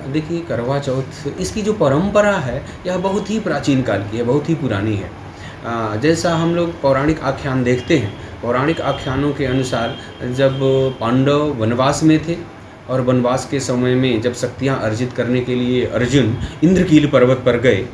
देखिए, करवा चौथ इसकी जो परंपरा है यह बहुत ही प्राचीन काल की है, बहुत ही पुरानी है। जैसा हम लोग पौराणिक आख्यान देखते हैं, पौराणिक आख्यानों के अनुसार जब पांडव वनवास में थे और वनवास के समय में जब शक्तियाँ अर्जित करने के लिए अर्जुन इंद्रकील पर्वत पर गए,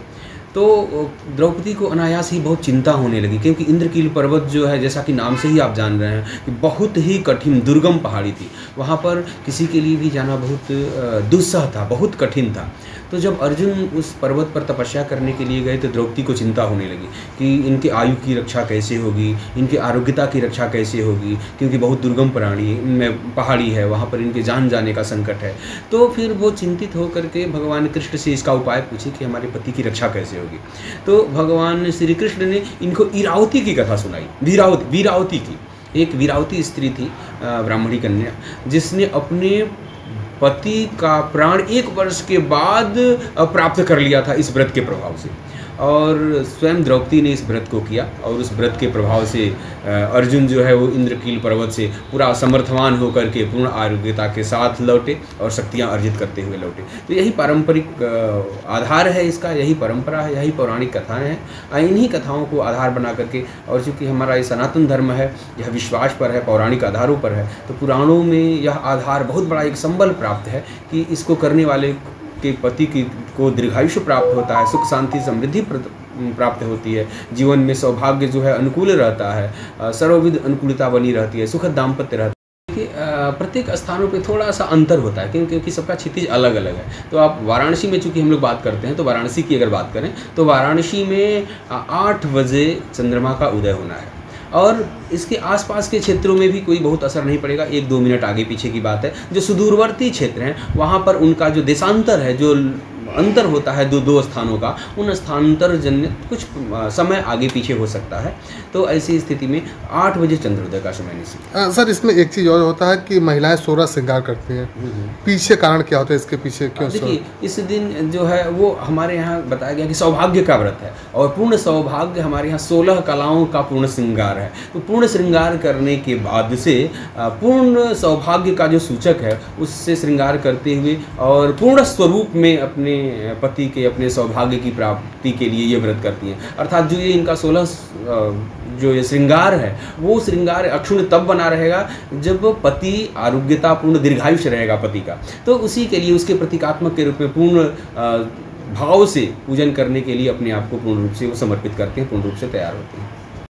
तो द्रौपदी को अनायास ही बहुत चिंता होने लगी, क्योंकि इंद्रकील पर्वत जो है, जैसा कि नाम से ही आप जान रहे हैं कि बहुत ही कठिन दुर्गम पहाड़ी थी। वहाँ पर किसी के लिए भी जाना बहुत दुस्सह था, बहुत कठिन था। तो जब अर्जुन उस पर्वत पर तपस्या करने के लिए गए तो द्रौपदी को चिंता होने लगी कि इनके आयु की रक्षा कैसे होगी, इनके आरोग्यता की रक्षा कैसे होगी, क्योंकि बहुत दुर्गम पहाड़ी है, वहाँ पर इनके जान जाने का संकट है। तो फिर वो चिंतित होकर के भगवान कृष्ण से इसका उपाय पूछे कि हमारे पति की रक्षा कैसे होगी। तो भगवान श्री कृष्ण ने इनको इरावती की कथा सुनाई। वीरावती की, एक वीरावती स्त्री थी, ब्राह्मणी कन्या, जिसने अपने पति का प्राण 1 वर्ष के बाद प्राप्त कर लिया था इस व्रत के प्रभाव से। और स्वयं द्रौपदी ने इस व्रत को किया और उस व्रत के प्रभाव से अर्जुन जो है वो इंद्रकील पर्वत से पूरा समर्थवान होकर के पूर्ण आरोग्यता के साथ लौटे और शक्तियाँ अर्जित करते हुए लौटे। तो यही पारंपरिक आधार है इसका, यही परंपरा है, यही पौराणिक कथाएं हैं। इन्हीं कथाओं को आधार बना करके, और चूँकि हमारा ये सनातन धर्म है, यह विश्वास पर है, पौराणिक आधारों पर है, तो पुराणों में यह आधार बहुत बड़ा एक संबल प्राप्त है कि इसको करने वाले के पति को दीर्घायुष्य प्राप्त होता है, सुख शांति समृद्धि प्राप्त होती है, जीवन में सौभाग्य जो है अनुकूल रहता है, सर्वविध अनुकूलता बनी रहती है, सुखद दाम्पत्य रहता है। देखिए, प्रत्येक स्थानों पे थोड़ा सा अंतर होता है, क्योंकि सबका क्षितिज अलग अलग है। तो आप वाराणसी में चूँकि हम लोग बात करते हैं, तो वाराणसी की अगर बात करें तो वाराणसी में 8 बजे चंद्रमा का उदय होना है, और इसके आसपास के क्षेत्रों में भी कोई बहुत असर नहीं पड़ेगा, 1-2 मिनट आगे पीछे की बात है। जो सुदूरवर्ती क्षेत्र हैं वहाँ पर उनका जो देशांतर है, जो अंतर होता है दो स्थानों का, उन स्थानांतर जन्य कुछ समय आगे पीछे हो सकता है। तो ऐसी स्थिति में 8 बजे चंद्रोदय का समय निश्चित। सर, इसमें एक चीज़ और होता है कि महिलाएं 16 श्रृंगार करती हैं, पीछे कारण क्या होता है, इसके पीछे क्यों? देखिए, इस दिन जो है वो हमारे यहाँ बताया गया कि सौभाग्य का व्रत है, और पूर्ण सौभाग्य हमारे यहाँ 16 कलाओं का पूर्ण श्रृंगार है। तो पूर्ण श्रृंगार करने के बाद से पूर्ण सौभाग्य का जो सूचक है उससे श्रृंगार करते हुए और पूर्ण स्वरूप में अपने पति के, अपने सौभाग्य की प्राप्ति के लिए ये व्रत करती हैं। अर्थात जो ये इनका 16 जो ये श्रृंगार है, वो श्रृंगार अक्षुण्ण तब बना रहेगा जब पति आरोग्यतापूर्ण दीर्घायुष्य रहेगा पति का। तो उसी के लिए, उसके प्रतीकात्मक के रूप में पूर्ण भाव से पूजन करने के लिए अपने आप को पूर्ण रूप से वो समर्पित करते हैं, पूर्ण रूप से तैयार होते हैं।